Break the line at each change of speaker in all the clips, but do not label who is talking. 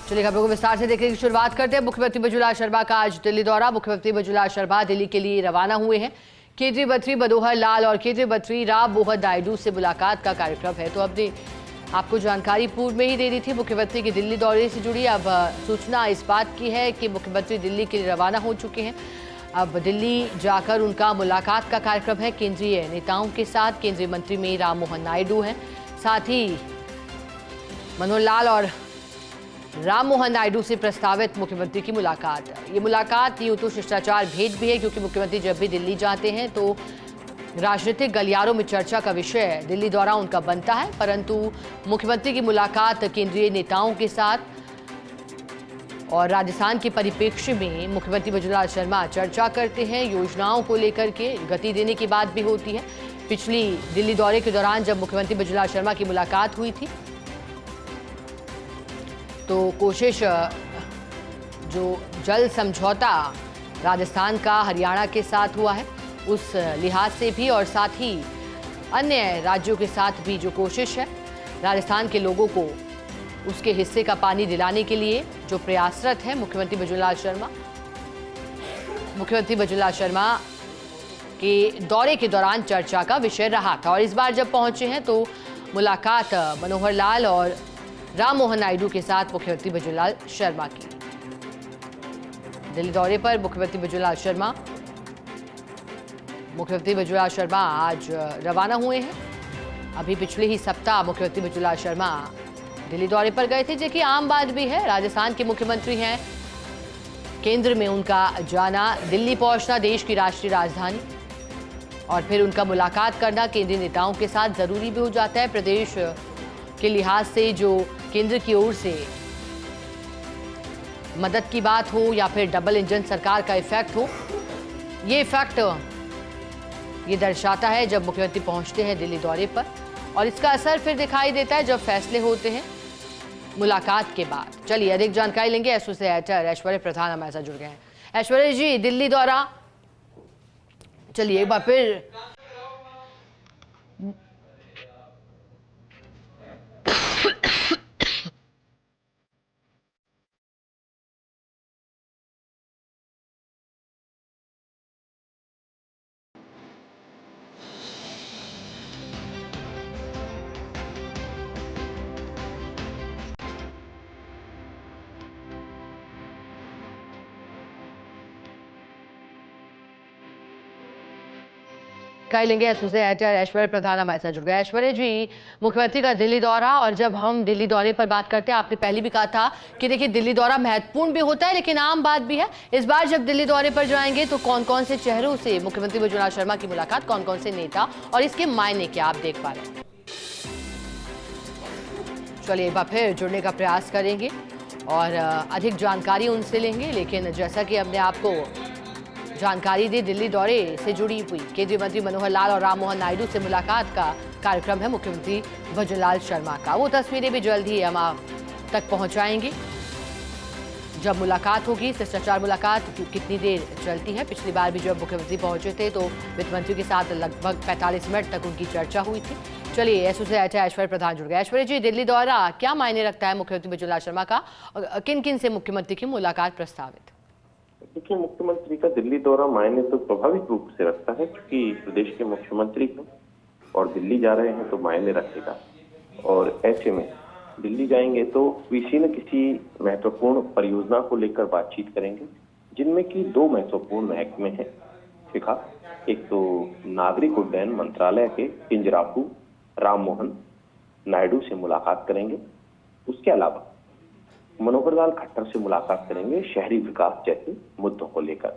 चलिए खबरों को विस्तार से देखने की शुरुआत करते हैं। मुख्यमंत्री मृदुला शर्मा का आज दिल्ली दौरा। मुख्यमंत्री मृदुला शर्मा दिल्ली के लिए रवाना हुए हैं। केंद्रीय मंत्री मनोहर लाल और केंद्रीय मंत्री राम मोहन नायडू से मुलाकात का कार्यक्रम है। तो अपने आपको जानकारी पूर्व में ही दे दी थी मुख्यमंत्री के दिल्ली दौरे से जुड़ी। अब सूचना इस बात की है कि मुख्यमंत्री दिल्ली के लिए रवाना हो चुके हैं। अब दिल्ली जाकर उनका मुलाकात का कार्यक्रम है केंद्रीय नेताओं के साथ। केंद्रीय मंत्री में राम मोहन नायडू हैं, साथ ही मनोहर लाल और राम मोहन नायडू से प्रस्तावित मुख्यमंत्री की मुलाकात। ये मुलाकात यूं तो शिष्टाचार भेंट भी है, क्योंकि मुख्यमंत्री जब भी दिल्ली जाते हैं तो राजनीतिक गलियारों में चर्चा का विषय दिल्ली दौरा उनका बनता है। परंतु मुख्यमंत्री की मुलाकात केंद्रीय नेताओं के साथ और राजस्थान के परिप्रेक्ष्य में मुख्यमंत्री मृदुला शर्मा चर्चा करते हैं। योजनाओं को लेकर के गति देने की बात भी होती है। पिछली दिल्ली दौरे के दौरान जब मुख्यमंत्री मृदुला शर्मा की मुलाकात हुई थी तो कोशिश जो जल समझौता राजस्थान का हरियाणा के साथ हुआ है उस लिहाज से भी, और साथ ही अन्य राज्यों के साथ भी जो कोशिश है राजस्थान के लोगों को उसके हिस्से का पानी दिलाने के लिए जो प्रयासरत है मुख्यमंत्री मृदुला शर्मा। मुख्यमंत्री मृदुला शर्मा के दौरे के दौरान चर्चा का विषय रहा था। और इस बार जब पहुंचे हैं तो मुलाकात मनोहर लाल और राम मोहन नायडू के साथ मुख्यमंत्री मृदुला शर्मा की। दिल्ली दौरे पर मुख्यमंत्री मृदुला शर्मा आज रवाना हुए हैं। अभी पिछले ही सप्ताह मुख्यमंत्री मृदुला शर्मा दिल्ली दौरे पर गए थे, जो कि आम बात भी है। राजस्थान के मुख्यमंत्री हैं, केंद्र में उनका जाना, दिल्ली पहुंचना, देश की राष्ट्रीय राजधानी, और फिर उनका मुलाकात करना केंद्रीय नेताओं के साथ जरूरी भी हो जाता है। प्रदेश के लिहाज से जो केंद्र की ओर से मदद की बात हो या फिर डबल इंजन सरकार का इफेक्ट हो, ये इफेक्ट ये दर्शाता है जब मुख्यमंत्री पहुंचते हैं दिल्ली दौरे पर, और इसका असर फिर दिखाई देता है जब फैसले होते हैं मुलाकात के बाद। चलिए अधिक जानकारी लेंगे एसोसिएटर ऐश्वर्य प्रधान हमारे साथ जुड़ गए हैं। ऐश्वर्य जी, दिल्ली दौरा, चलिए एक बार फिर लेंगे एसोसिएटर ऐश्वर्य प्रधान हमारे साथ जुड़ गए। ऐश्वर्य जी, मुख्यमंत्री का दिल्ली दौरा, और जब हम दिल्ली दौरे पर बात करते हैं, आपने पहले भी कहा था कि देखिए दिल्ली दौरा महत्वपूर्ण भी होता है लेकिन आम बात भी है। इस बार जब दिल्ली दौरे पर जाएंगे तो कौन कौन से चेहरों से मुख्यमंत्री मृदुला शर्मा की मुलाकात, कौन कौन से नेता, और इसके मायने क्या आप देख पा रहे हैं? चलिए एक बार फिर जुड़ने का प्रयास करेंगे और अधिक जानकारी उनसे लेंगे। लेकिन जैसा कि हमने आपको जानकारी दी, दिल्ली दौरे से जुड़ी हुई केंद्रीय मंत्री मनोहर लाल और राम मोहन नायडू से मुलाकात का कार्यक्रम है मुख्यमंत्री मृदुला शर्मा का। वो तस्वीरें भी जल्द ही हम आप तक पहुंचाएंगे जब मुलाकात होगी। शिष्टाचार मुलाकात कितनी देर चलती है? पिछली बार भी जब मुख्यमंत्री पहुंचे थे तो वित्त मंत्री के साथ लगभग 45 मिनट तक उनकी चर्चा हुई थी। चलिए एसोसिएटर ऐश्वर्य प्रधान जुड़ गए। ऐश्वर्य जी, दिल्ली दौरा क्या मायने रखता है मुख्यमंत्री मृदुला शर्मा का, किन किन से मुख्यमंत्री की मुलाकात प्रस्तावित?
देखिए, मुख्यमंत्री का दिल्ली दौरा मायने तो प्रभावित रूप से रखता है, क्योंकि प्रदेश के मुख्यमंत्री हैं और दिल्ली जा रहे हैं तो मायने रखेगा। और ऐसे में दिल्ली जाएंगे तो किसी न किसी महत्वपूर्ण परियोजना को लेकर बातचीत करेंगे, जिनमें कि दो महत्वपूर्ण महकमे हैं। एक तो नागरिक उड्डयन मंत्रालय के किंजरापू राम मोहन नायडू से मुलाकात करेंगे। उसके अलावा मनोहर लाल खट्टर से मुलाकात करेंगे शहरी विकास जैसे मुद्दों को लेकर।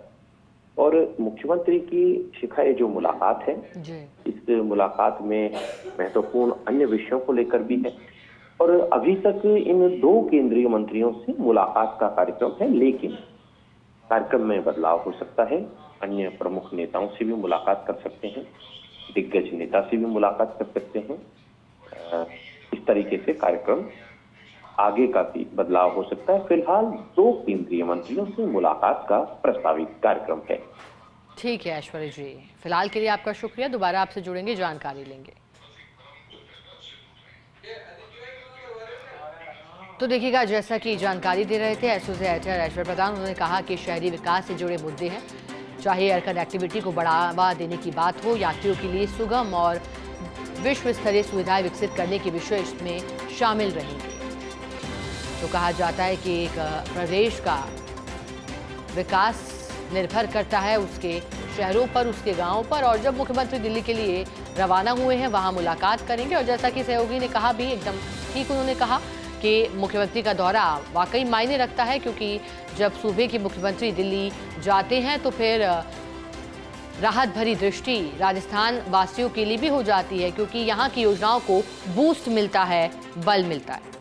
और मुख्यमंत्री की शिखर जो मुलाकात है, इस मुलाकात में महत्वपूर्ण अन्य विषयों को लेकर भी है। और अभी तक इन दो केंद्रीय मंत्रियों से मुलाकात का कार्यक्रम है, लेकिन कार्यक्रम में बदलाव हो सकता है। अन्य प्रमुख नेताओं से भी मुलाकात कर सकते हैं, दिग्गज नेता से भी मुलाकात कर सकते हैं। इस तरीके से कार्यक्रम आगे का भी बदलाव हो सकता है। फिलहाल दो केंद्रीय मंत्रियों से मुलाकात का प्रस्तावित कार्यक्रम है।
ठीक है ऐश्वर्य जी, फिलहाल के लिए आपका शुक्रिया। दोबारा आपसे जुड़ेंगे, जानकारी लेंगे। तो देखिएगा, जैसा कि जानकारी दे रहे थे एसोसिएटर ऐश्वर्य प्रधान, उन्होंने कहा कि शहरी विकास से जुड़े मुद्दे हैं, चाहे एयर कनेक्टिविटी को बढ़ावा देने की बात हो, यात्रियों के लिए सुगम और विश्व स्तरीय सुविधाएं विकसित करने के विषय इसमें शामिल रहेंगे। तो कहा जाता है कि एक प्रदेश का विकास निर्भर करता है उसके शहरों पर, उसके गांवों पर। और जब मुख्यमंत्री दिल्ली के लिए रवाना हुए हैं, वहां मुलाकात करेंगे। और जैसा कि सहयोगी ने कहा भी, एकदम ठीक उन्होंने कहा कि मुख्यमंत्री का दौरा वाकई मायने रखता है, क्योंकि जब सूबे के मुख्यमंत्री दिल्ली जाते हैं तो फिर राहत भरी दृष्टि राजस्थान वासियों के लिए भी हो जाती है, क्योंकि यहाँ की योजनाओं को बूस्ट मिलता है, बल मिलता है।